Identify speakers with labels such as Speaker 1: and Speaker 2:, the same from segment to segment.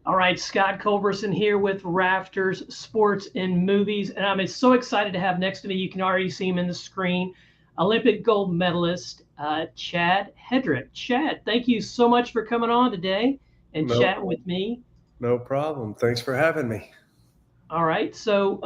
Speaker 1: All right, Scott Culberson here with Rafters, Sports and Movies. And I'm so excited to have next to me, you can already see him in the screen, Olympic gold medalist, Chad Hedrick. Chad, thank you so much for coming on today and
Speaker 2: No,
Speaker 1: chatting with me.
Speaker 2: no problem. Thanks for having me.
Speaker 1: All right, so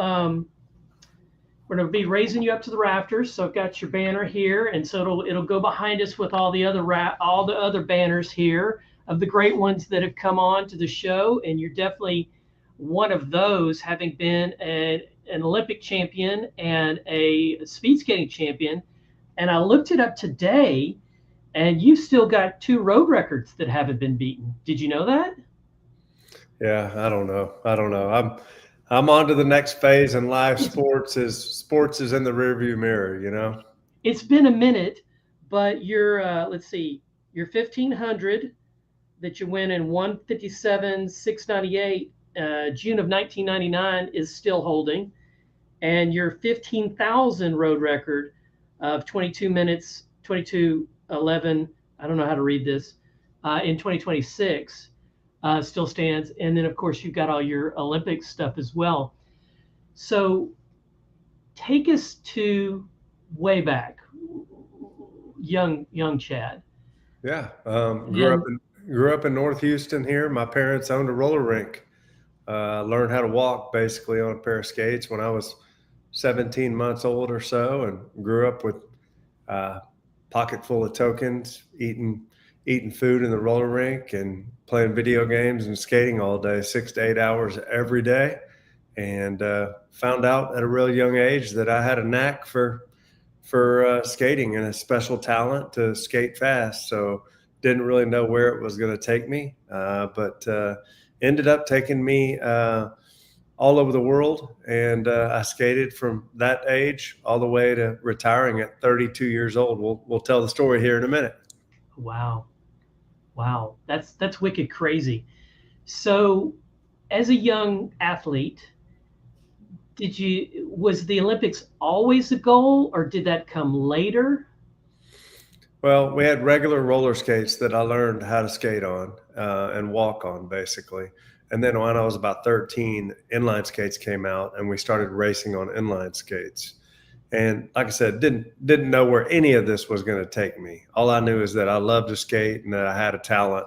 Speaker 1: we're going to be raising you up to the rafters. So I've got your banner here, and so it'll go behind us with all the other all the other banners here of the great ones that have come on to the show. And you're definitely one of those, having been an Olympic champion and a speed skating champion. And I looked it up today, and you've still got two road records that haven't been beaten. Did you know that?
Speaker 2: Yeah, I don't know. I'm on to the next phase in life.
Speaker 1: It's
Speaker 2: Sports is in the rearview mirror.
Speaker 1: it's been a minute, but you're let's see, you're 1500 that you win in 157.698, June of 1999 is still holding, and your 15,000 road record of 22 minutes 22:11. I don't know how to read this, in 2026 still stands. And then of course you've got all your Olympic stuff as well. So take us to way back, young Chad.
Speaker 2: Yeah.
Speaker 1: And
Speaker 2: Grew up in North Houston here. My parents owned a roller rink. Learned how to walk basically on a pair of skates when I was 17 months old or so, and grew up with uh, pocket full of tokens, eating food in the roller rink, and playing video games and skating all day, 6 to 8 hours every day. And found out at a real young age that I had a knack for skating and a special talent to skate fast. So didn't really know where it was going to take me, but ended up taking me all over the world. And I skated from that age all the way to retiring at 32 years old. We'll tell the story here in a minute.
Speaker 1: wow, wow, that's wicked crazy. So as a young athlete, did you was the Olympics always a goal, or did that come later?
Speaker 2: Well, we had regular roller skates that I learned how to skate on and walk on, basically. And then when I was about 13, inline skates came out, and we started racing on inline skates. And like I said, didn't know where any of this was going to take me. All I knew is that I loved to skate and that I had a talent.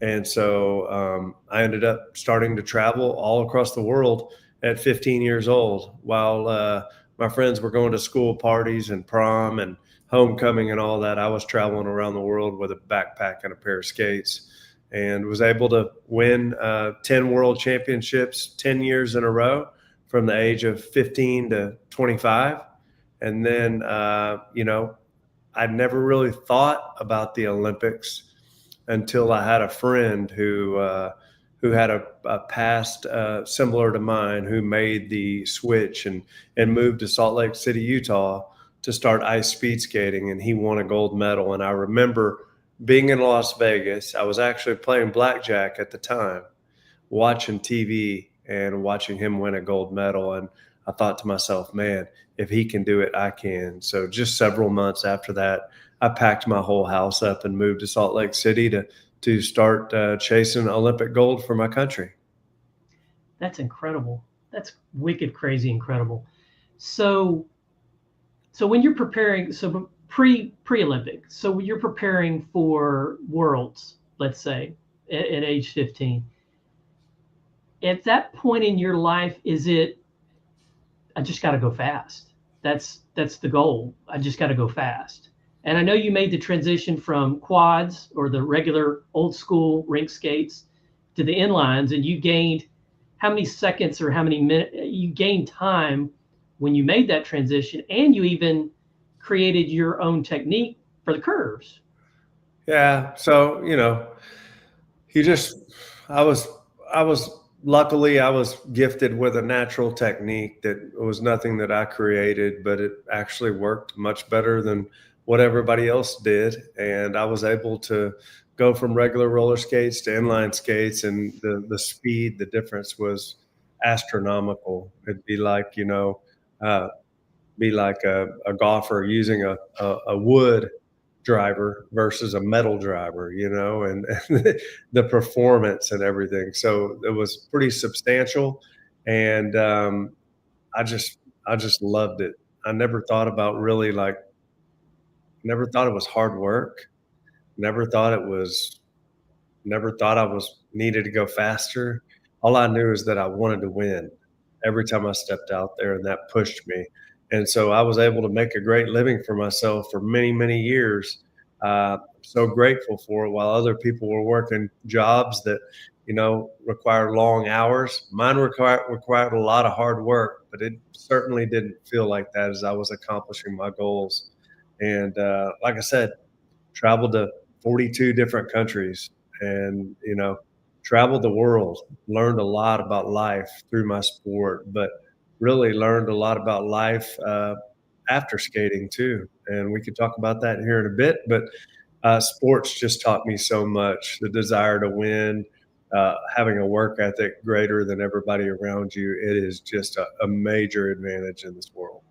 Speaker 2: And so I ended up starting to travel all across the world at 15 years old, while my friends were going to school parties and prom and homecoming and all that. I was traveling around the world with a backpack and a pair of skates, and was able to win 10 world championships 10 years in a row from the age of 15 to 25. And then, I'd never really thought about the Olympics until I had a friend who had a past similar to mine, who made the switch and moved to Salt Lake City, Utah, to start ice speed skating, and he won a gold medal. And I remember being in Las Vegas. I was actually playing blackjack at the time, watching TV and watching him win a gold medal. And I thought to myself, man, if he can do it, I can. So just several months after that, I packed my whole house up and moved to Salt Lake City to start chasing Olympic gold for my country.
Speaker 1: That's incredible. That's wicked crazy incredible. So when you're preparing, so pre Olympic, so when you're preparing for worlds, let's say at age 15, at that point in your life, is it, I just got to go fast? That's the goal. I just got to go fast. And I know you made the transition from quads or the regular old school rink skates to the inlines, and you gained how many seconds or how many minutes you gained time when you made that transition, and you even created your own technique for the curves.
Speaker 2: Yeah. So, you just, I was, I was, luckily, I was gifted with a natural technique that was nothing that I created, but it actually worked much better than what everybody else did. And I was able to go from regular roller skates to inline skates, and the speed, the difference was astronomical. It'd uh, be like a golfer using a wood driver versus a medal driver, and the performance and everything. So it was pretty substantial, and I just I just loved it. I never thought about really like never thought it was hard work. Never thought it was Never thought I was needed to go faster. All I knew is that I wanted to win every time I stepped out there, and that pushed me. And so I was able to make a great living for myself for many, many years. So grateful for it while other people were working jobs that, required long hours. Mine required a lot of hard work, but it certainly didn't feel like that as I was accomplishing my goals. And like I said, traveled to 42 different countries and, traveled the world, learned a lot about life through my sport, but really learned a lot about life after skating too. And we could talk about that here in a bit, but sports just taught me so much, the desire to win, having a work ethic greater than everybody around you. It is just a major advantage in this world.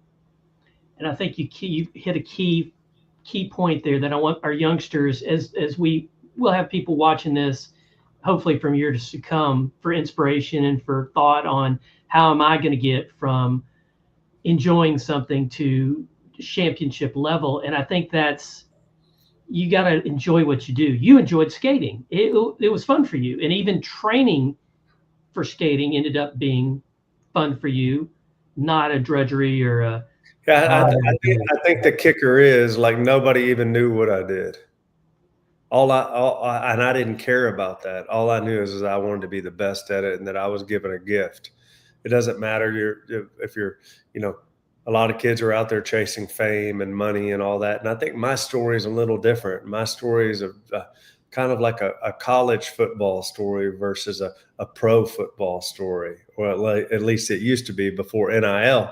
Speaker 1: And I think you hit a key point there that I want our youngsters, as we will have people watching this, hopefully from years to come, for inspiration and for thought on how am I going to get from enjoying something to championship level. And I think that's, you got to enjoy what you do. You enjoyed skating. It was fun for you. And even training for skating ended up being fun for you, not a drudgery or a.
Speaker 2: Yeah, I think the kicker is like nobody even knew what I did. And I didn't care about that. All I knew is I wanted to be the best at it, and that I was given a gift. It doesn't matter if you're, a lot of kids are out there chasing fame and money and all that. And I think my story is a little different. My story is kind of like a college football story versus a pro football story. Well, at least it used to be before NIL.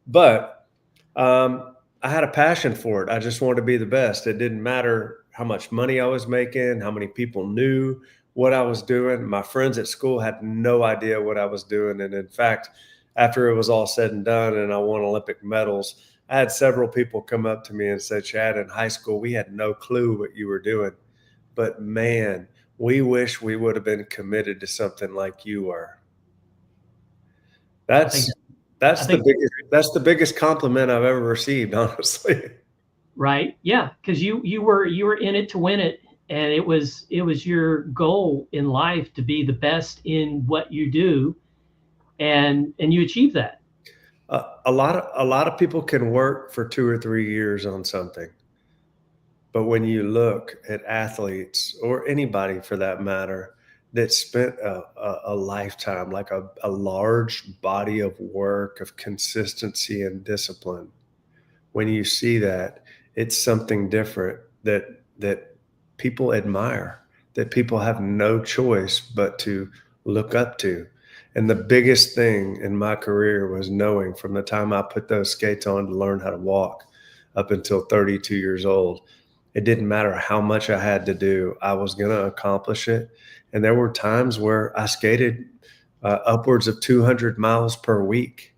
Speaker 2: But I had a passion for it. I just wanted to be the best. It didn't matter how much money I was making, how many people knew what I was doing. My friends at school had no idea what I was doing. And in fact, after it was all said and done and I won Olympic medals, I had several people come up to me and say, Chad, in high school, we had no clue what you were doing. But man, we wish we would have been committed to something like you were. That's the biggest compliment I've ever received, honestly.
Speaker 1: Right. Yeah. Cause you were in it to win it. And it was your goal in life to be the best in what you do. And you achieved that.
Speaker 2: A lot of people can work for 2 or 3 years on something. But when you look at athletes, or anybody for that matter, that spent a lifetime, like a large body of work, of consistency and discipline, when you see that, it's something different that people admire, that people have no choice but to look up to. And the biggest thing in my career was knowing from the time I put those skates on to learn how to walk up until 32 years old, it didn't matter how much I had to do, I was going to accomplish it. And there were times where I skated upwards of 200 miles per week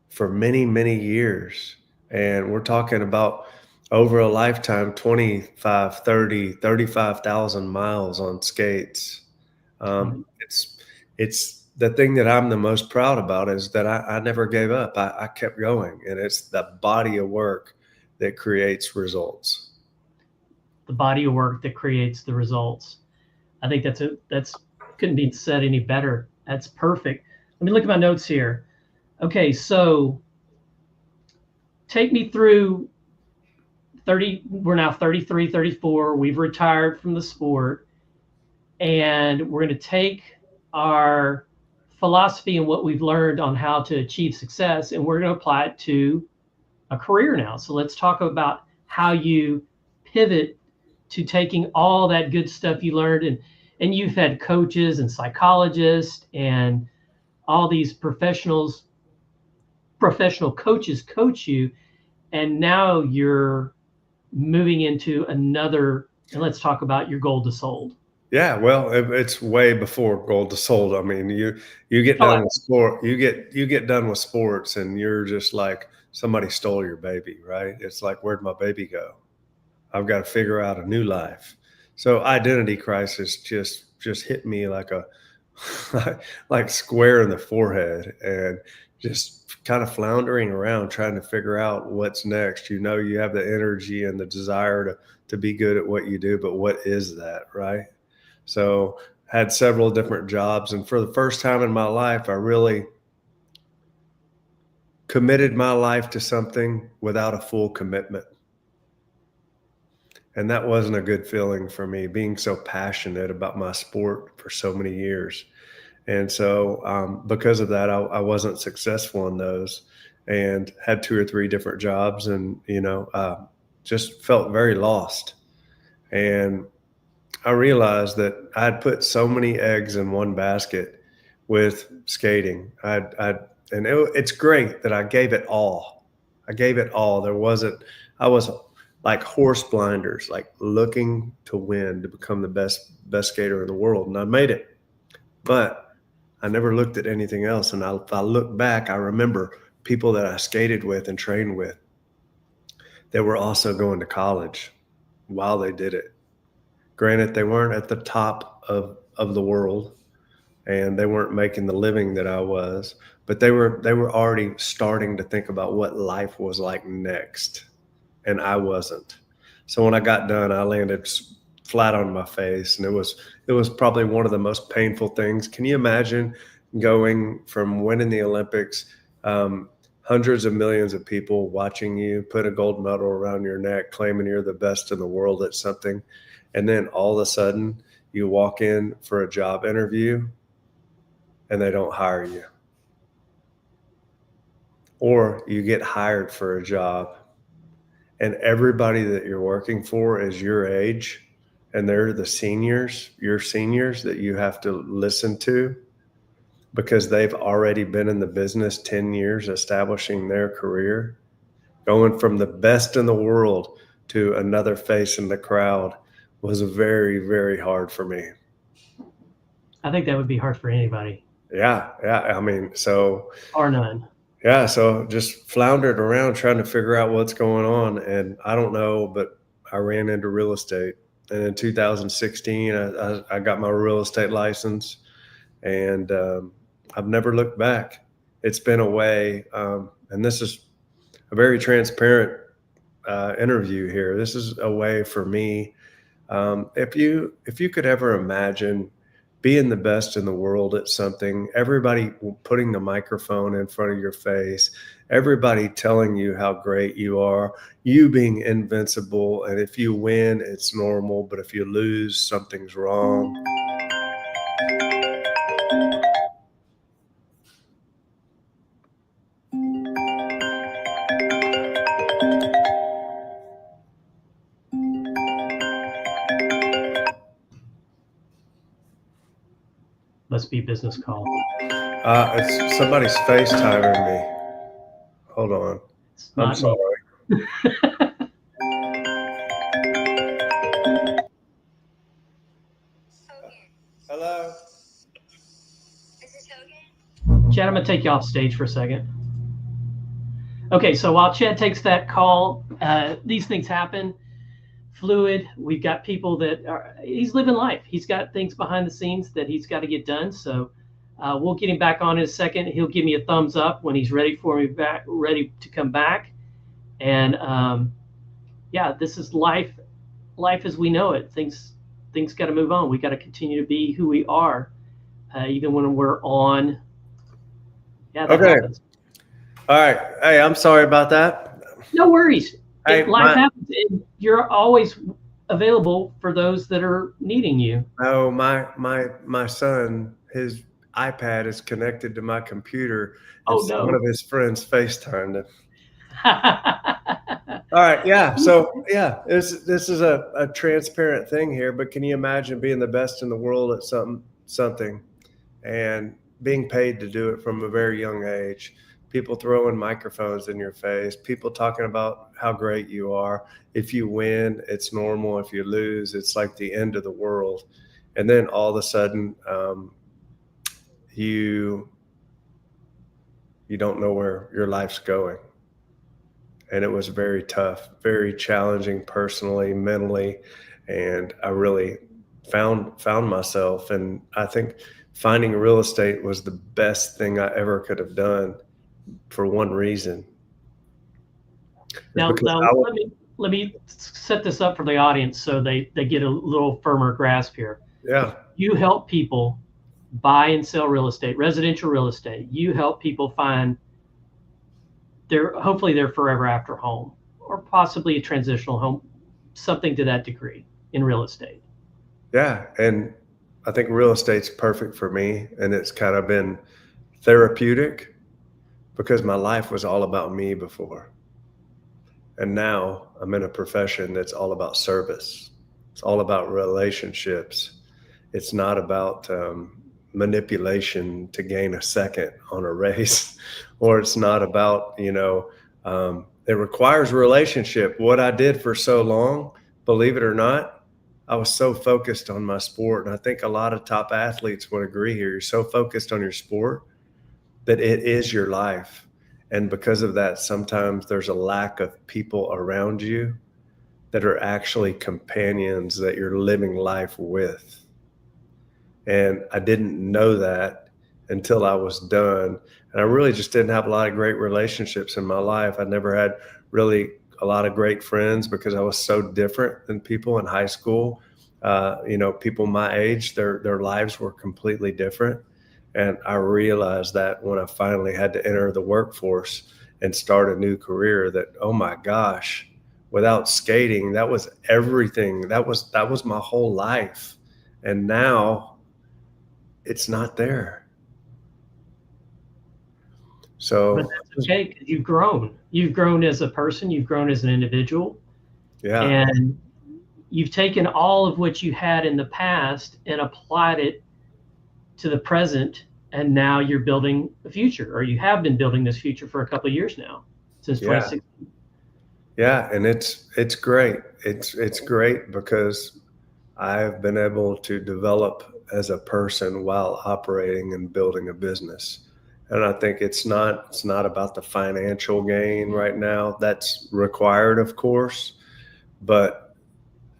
Speaker 2: for many, many years. And we're talking about over a lifetime, 25, 30, 35,000 miles on skates. It's the thing that I'm the most proud about is that I never gave up. I kept going, and it's the body of work that creates results.
Speaker 1: The body of work that creates the results. I think that's couldn't be said any better. That's perfect. Let me look at my notes here. Okay, so take me through 30. We're now 33, 34. We've retired from the sport, and we're going to take our philosophy and what we've learned on how to achieve success, and we're going to apply it to a career now. So let's talk about how you pivot to taking all that good stuff you learned, and you've had coaches and psychologists and all these professional coaches coach you, and now you're moving into another. And let's talk about your Gold to Sold.
Speaker 2: Yeah, well, it's way before Gold to Sold. I mean, you get done with sport, you get done with sports, and you're just like somebody stole your baby, right? It's like, where'd my baby go? I've got to figure out a new life. So identity crisis just hit me like a like square in the forehead, and just kind of floundering around trying to figure out what's next. You know, you have the energy and the desire to be good at what you do, but what is that, right? So had several different jobs, and for the first time in my life, I really committed my life to something without a full commitment. And that wasn't a good feeling for me, being so passionate about my sport for so many years. And so, because of that, I wasn't successful in those, and had 2 or 3 different jobs, and, just felt very lost. And I realized that I'd put so many eggs in one basket with skating. It's great that I gave it all. I gave it all. I was like horse blinders, like looking to win, to become the best skater in the world. And I made it, but I never looked at anything else. And if I look back, I remember people that I skated with and trained with that were also going to college while they did it. Granted, they weren't at the top of the world, and they weren't making the living that I was, but they were already starting to think about what life was like next, and I wasn't. So when I got done, I landed flat on my face, and it was probably one of the most painful things. Can you imagine going from winning the Olympics, hundreds of millions of people watching you put a gold medal around your neck, claiming you're the best in the world at something, and then all of a sudden you walk in for a job interview and they don't hire you, or you get hired for a job and everybody that you're working for is your age, and they're the seniors, your seniors that you have to listen to because they've already been in the business 10 years establishing their career. Going from the best in the world to another face in the crowd was very, very hard for me.
Speaker 1: I think that would be hard for anybody.
Speaker 2: Yeah. I mean, so.
Speaker 1: Or none.
Speaker 2: Yeah, so just floundered around trying to figure out what's going on. And I don't know, but I ran into real estate. And in 2016, I got my real estate license, and I've never looked back. It's been a way, and this is a very transparent interview here. This is a way for me. If you could ever imagine being the best in the world at something, everybody putting the microphone in front of your face, everybody telling you how great you are, you being invincible, and if you win, it's normal, but if you lose, something's wrong.
Speaker 1: Must be business call.
Speaker 2: It's somebody's FaceTiming me. Hold on. I'm sorry. Hello.
Speaker 3: Is this Hogan?
Speaker 1: Chad, I'm gonna take you off stage for a second. Okay, so while Chad takes that call, these things happen. Fluid. We've got people that he's living life. He's got things behind the scenes that he's got to get done. So we'll get him back on in a second. He'll give me a thumbs up when he's ready for me back, ready to come back. And yeah, this is life as we know it. Things got to move on. We got to continue to be who we are, even when we're on. Yeah, that happens.
Speaker 2: All right. Hey, I'm sorry about that.
Speaker 1: No worries. Life happens, and you're always available for those that are needing you.
Speaker 2: Oh, my son, his iPad is connected to my computer.
Speaker 1: Oh, no.
Speaker 2: One of his friends FaceTimed him. All right. Yeah. So, yeah, this is a transparent thing here, but can you imagine being the best in the world at something and being paid to do it from a very young age? People throwing microphones in your face, people talking about how great you are. If you win, it's normal. If you lose, it's like the end of the world. And then all of a sudden, you don't know where your life's going. and it was very tough, very challenging personally, mentally, and I really found myself. And I think finding real estate was the best thing I ever could have done for one reason.
Speaker 1: Now,
Speaker 2: Because I was,
Speaker 1: let me set this up for the audience so they get a little firmer grasp here.
Speaker 2: yeah,
Speaker 1: You help people buy and sell real estate, residential real estate. You help people find hopefully their forever after home, or possibly a transitional home, something to that degree in real estate.
Speaker 2: yeah, and I think real estate's perfect for me, and it's kind of been therapeutic because my life was all about me before. And now I'm in a profession that's all about service. It's all about relationships. It's not about manipulation to gain a second on a race, or it's not about, it requires relationship. What I did for so long, believe it or not, I was so focused on my sport. And I think a lot of top athletes would agree here. You're so focused on your sport that it is your life. And because of that, sometimes there's a lack of people around you that are actually companions that you're living life with. And I didn't know that until I was done. And I really just didn't have a lot of great relationships in my life. I never had really a lot of great friends because I was so different than people in high school. People my age, their lives were completely different. And I realized that when I finally had to enter the workforce and start a new career, that, oh my gosh, without skating, that was everything. That was my whole life. And now it's not there. So,
Speaker 1: but that's okay, because you've grown. You've grown as a person. You've grown as an individual.
Speaker 2: yeah.
Speaker 1: And you've taken all of what you had in the past and applied it to the present, and now you're building a future, or you have been building this future for a couple of years now, since 2016.
Speaker 2: Yeah, and it's great. It's great because I've been able to develop as a person while operating and building a business. And I think it's not about the financial gain right now. That's required, of course. But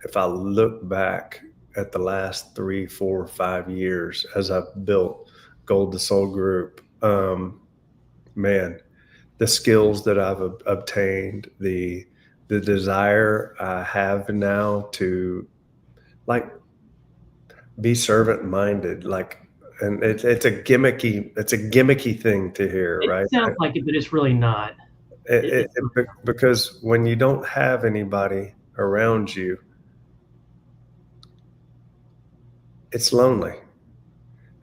Speaker 2: if I look back at the last 3, 4, 5 years as I've built Gold tosold Group, man, the skills that I've obtained, the desire I have now to be servant minded, and it's a gimmicky thing to hear, right?
Speaker 1: It sounds like it, but it's really not.
Speaker 2: Because when you don't have anybody around you, it's lonely.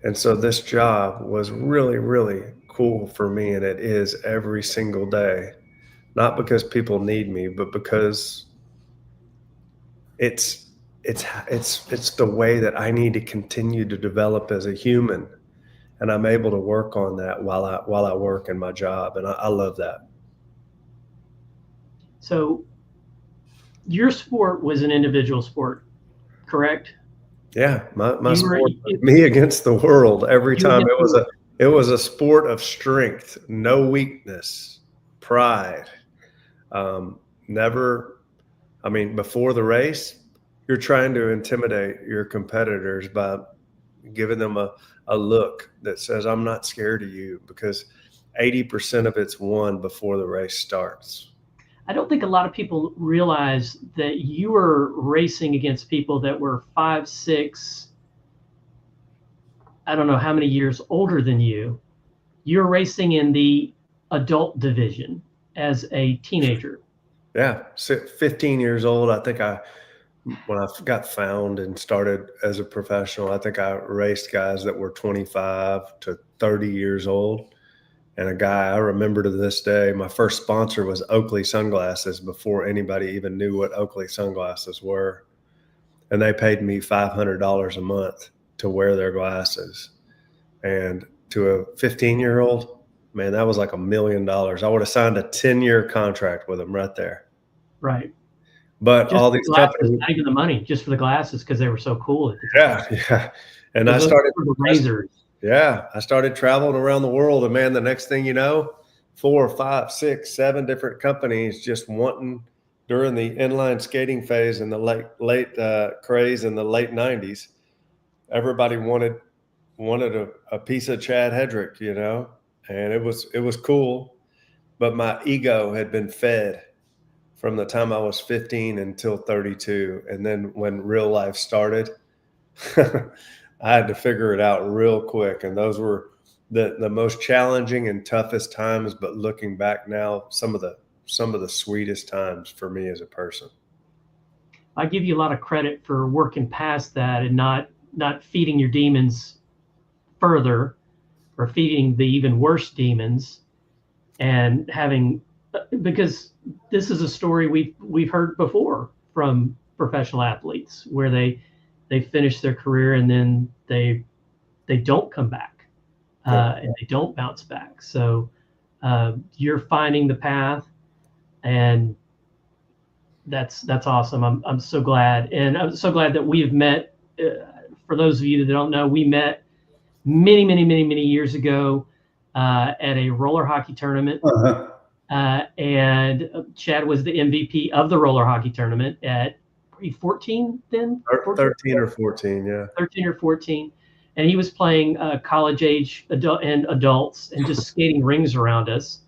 Speaker 2: And so this job was really, really cool for me. And it is every single day, not because people need me, but because it's the way that I need to continue to develop as a human. And I'm able to work on that while I work in my job. And I love that.
Speaker 1: So your sport was an individual sport, correct?
Speaker 2: Yeah, my sport, me against the world every time. It was a sport of strength, no weakness, pride. Never, before the race, you're trying to intimidate your competitors by giving them a look that says, I'm not scared of you, because 80% of it's won before the race starts.
Speaker 1: I don't think a lot of people realize that you were racing against people that were 5, 6, I don't know how many years older than you. You're racing in the adult division as a teenager.
Speaker 2: Yeah, 15 years old. I think when I got found and started as a professional, I think I raced guys that were 25 to 30 years old. And a guy I remember to this day, my first sponsor was Oakley sunglasses before anybody even knew what Oakley sunglasses were. And they paid me $500 a month to wear their glasses. And to a 15-year-old, man, that was like $1 million. I would have signed a 10-year contract with them right there.
Speaker 1: Right.
Speaker 2: But
Speaker 1: just
Speaker 2: all these companies,
Speaker 1: not even the money, just for the glasses, because they were so cool at the
Speaker 2: time. Yeah. And I started
Speaker 1: the razors.
Speaker 2: Yeah, I started traveling around the world, and man, the next thing you know, 4, 5, 6, 7 different companies just wanting during the inline skating phase in the late craze in the late 90s. Everybody wanted a piece of Chad Hedrick, you know, and it was cool, but my ego had been fed from the time I was 15 until 32. And then when real life started, I had to figure it out real quick. And those were the most challenging and toughest times. But looking back now, some of the sweetest times for me as a person.
Speaker 1: I give you a lot of credit for working past that and not feeding your demons further, or feeding the even worse demons, and having, because this is a story we've heard before from professional athletes where they finish their career and then they don't come back, and they don't bounce back. So you're finding the path, and that's awesome. I'm so glad, and I'm so glad that we've met. For those of you that don't know, we met many years ago at a roller hockey tournament. And Chad was the MVP of the roller hockey tournament at 14 then?
Speaker 2: 13 or 14, yeah.
Speaker 1: 13 or 14. And he was playing college age adults and just skating rings around us.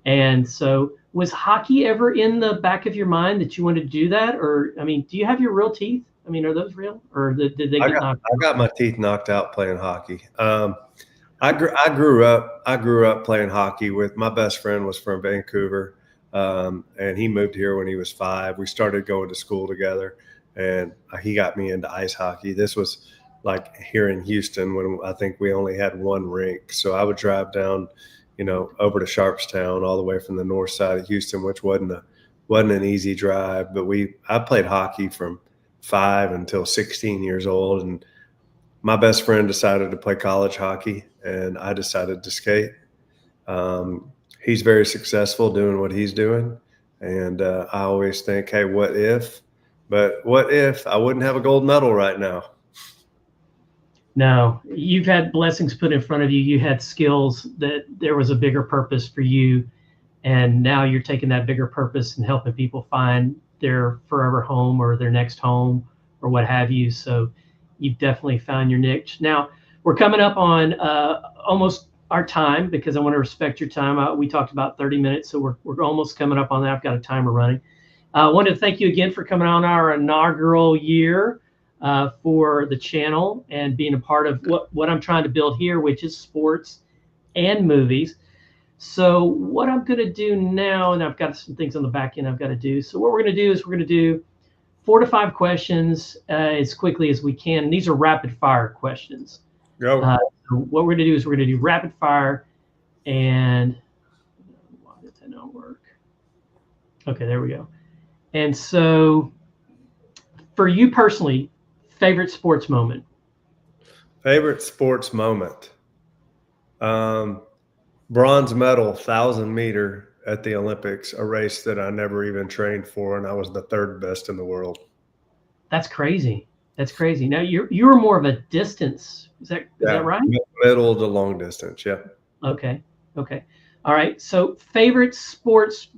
Speaker 1: And so was hockey ever in the back of your mind that you wanted to do that? Or, I mean, do you have your real teeth? I mean, are those real, or did they get knocked out?
Speaker 2: I got my teeth knocked out playing hockey. I grew up playing hockey with my best friend was from Vancouver, and he moved here when he was 5. We started going to school together, and he got me into ice hockey. This was like here in Houston when I think we only had one rink. So I would drive down, you know, over to Sharpstown all the way from the north side of Houston, which wasn't an easy drive. But I played hockey from 5 until 16 years old, and my best friend decided to play college hockey, and I decided to skate. He's very successful doing what he's doing, and I always think, hey, what if? But what if I wouldn't have a gold medal right now?
Speaker 1: No, you've had blessings put in front of you. You had skills that there was a bigger purpose for you, and now you're taking that bigger purpose and helping people find their forever home or their next home or what have you. So you've definitely found your niche. Now we're coming up on almost our time, because I want to respect your time. We talked about 30 minutes, so we're almost coming up on that. I've got a timer running. I wanted to thank you again for coming on our inaugural year for the channel and being a part of what I'm trying to build here, which is sports and movies. So what I'm going to do now, and I've got some things on the back end I've got to do. So what we're going to do is we're going to do 4 to 5 questions as quickly as we can. And these are rapid fire questions.
Speaker 2: Go.
Speaker 1: So what we're going to do is we're going to do rapid fire, and why did that not work? Okay, there we go. And so for you personally, favorite sports moment?
Speaker 2: Favorite sports moment? Bronze medal, 1,000-meter at the Olympics, a race that I never even trained for, and I was the 3rd best in the world.
Speaker 1: That's crazy. That's crazy. Now you're more of a distance. Is that right?
Speaker 2: Middle to long distance. Yeah.
Speaker 1: Okay. All right. So favorite sports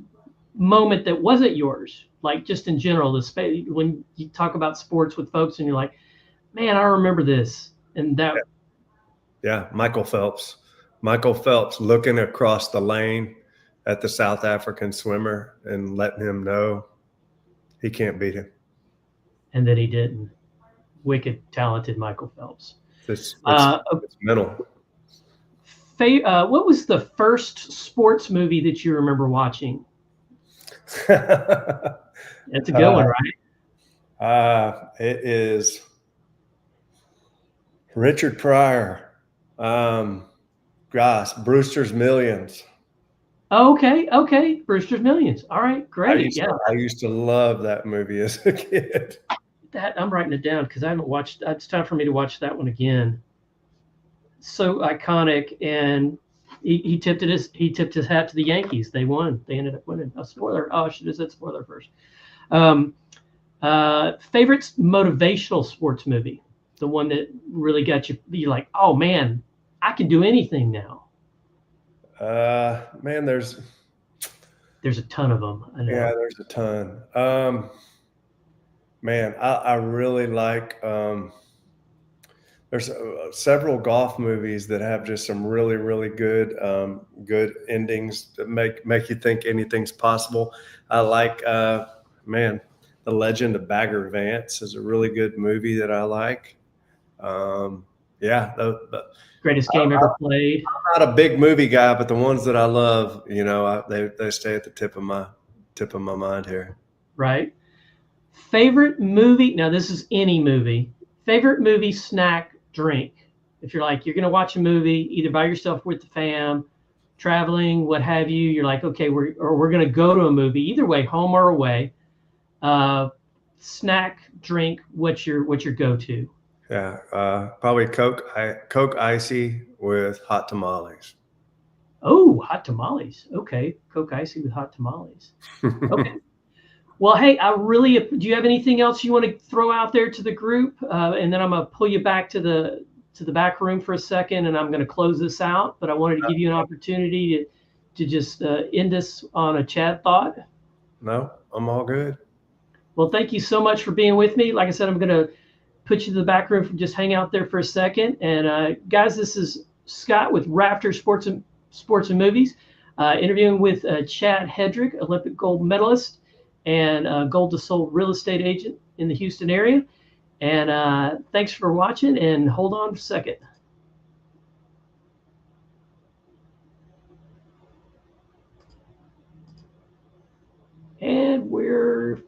Speaker 1: moment that wasn't yours, like just in general, when you talk about sports with folks and you're like, man, I remember this and that.
Speaker 2: Yeah. Michael Phelps looking across the lane at the South African swimmer and letting him know he can't beat him.
Speaker 1: And that he didn't. Wicked talented Michael Phelps.
Speaker 2: It's mental.
Speaker 1: What was the first sports movie that you remember watching? That's a good one, right?
Speaker 2: It is Richard Pryor. Brewster's Millions.
Speaker 1: Okay. Brewster's Millions. All right, great.
Speaker 2: I used to love that movie as a kid.
Speaker 1: I'm writing it down because I haven't watched. It's time for me to watch that one again. So iconic, and he tipped his hat to the Yankees. They won. They ended up winning. A spoiler. Oh, I should have said spoiler first. Favorite motivational sports movie? The one that really got you. You're like, oh man, I can do anything now.
Speaker 2: Man, there's
Speaker 1: There's a ton of them. I know.
Speaker 2: yeah, there's a ton. Man, I really like. There's several golf movies that have just some really, really good endings that make you think anything's possible. I like, man, The Legend of Bagger Vance is a really good movie that I like. Yeah,
Speaker 1: Greatest game ever played.
Speaker 2: I'm not a big movie guy, but the ones that I love, they stay at the tip of my mind here.
Speaker 1: Right. Favorite movie? Now this is any movie. Favorite movie, snack, drink. If you're like you're gonna watch a movie either by yourself with the fam, traveling, what have you. You're like, okay, we're gonna go to a movie. Either way, home or away. Snack, drink. What's your go-to?
Speaker 2: Yeah, probably Coke Icy with hot tamales.
Speaker 1: Oh, hot tamales. Okay, Coke Icy with hot tamales. Okay. Well, hey, do you have anything else you want to throw out there to the group? And then I'm going to pull you back to the back room for a second, and I'm going to close this out. But I wanted to give you an opportunity to just end this on a Chad thought.
Speaker 2: No, I'm all good.
Speaker 1: Well, thank you so much for being with me. Like I said, I'm going to put you to the back room for just hang out there for a second. And guys, this is Scott with Rafters Sports and Movies, interviewing with Chad Hedrick, Olympic gold medalist and gold to sold real estate agent in the Houston area. And thanks for watching, and hold on a second. And we're